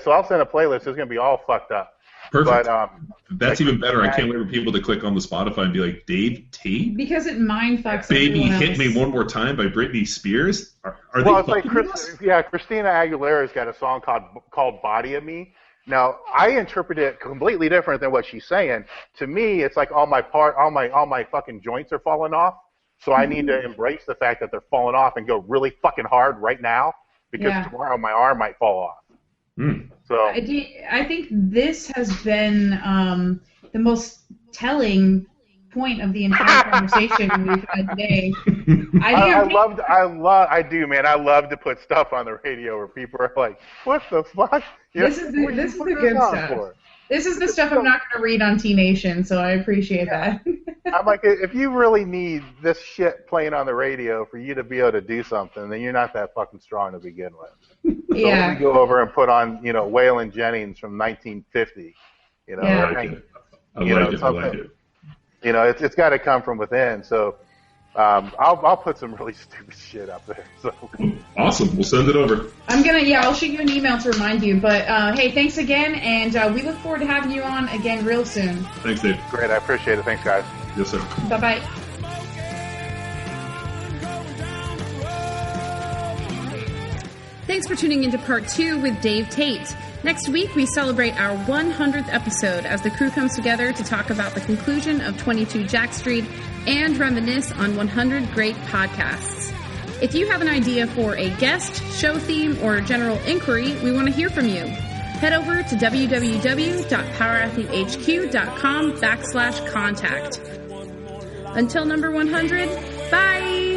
so I'll send a playlist. It's going to be all fucked up. Perfect. But, that's even better. I can't wait for people to click on the Spotify and be like, Dave Tate? Because it mindfucks Baby everyone Hit else. Me One More Time by Britney Spears? Are well, they it's like Christina Aguilera's got a song called Body of Me. Now, I interpret it completely different than what she's saying. To me, it's like all my fucking joints are falling off. So I need to embrace the fact that they're falling off and go really fucking hard right now because tomorrow my arm might fall off. So I think this has been the most telling point of the entire conversation we've had today. I do, man. I love to put stuff on the radio where people are like, "What the fuck?" This is the good stuff. This is the stuff I'm not going to read on T Nation, so I appreciate that. I'm like, if you really need this shit playing on the radio for you to be able to do something, then you're not that fucking strong to begin with. So let me go over and put on, Waylon Jennings from 1950. I like it. It's got to come from within. So I'll put some really stupid shit up there. So awesome. We'll send it over. I'll shoot you an email to remind you. But hey, thanks again, and we look forward to having you on again real soon. Thanks, Dave. Great, I appreciate it. Thanks, guys. Yes, sir. Bye-bye. Thanks for tuning into part 2 with Dave Tate. Next week, we celebrate our 100th episode as the crew comes together to talk about the conclusion of 22 Jack Street and reminisce on 100 great podcasts. If you have an idea for a guest, show theme, or general inquiry, we want to hear from you. Head over to www.powerathletehq.com/contact. Until number 100, bye!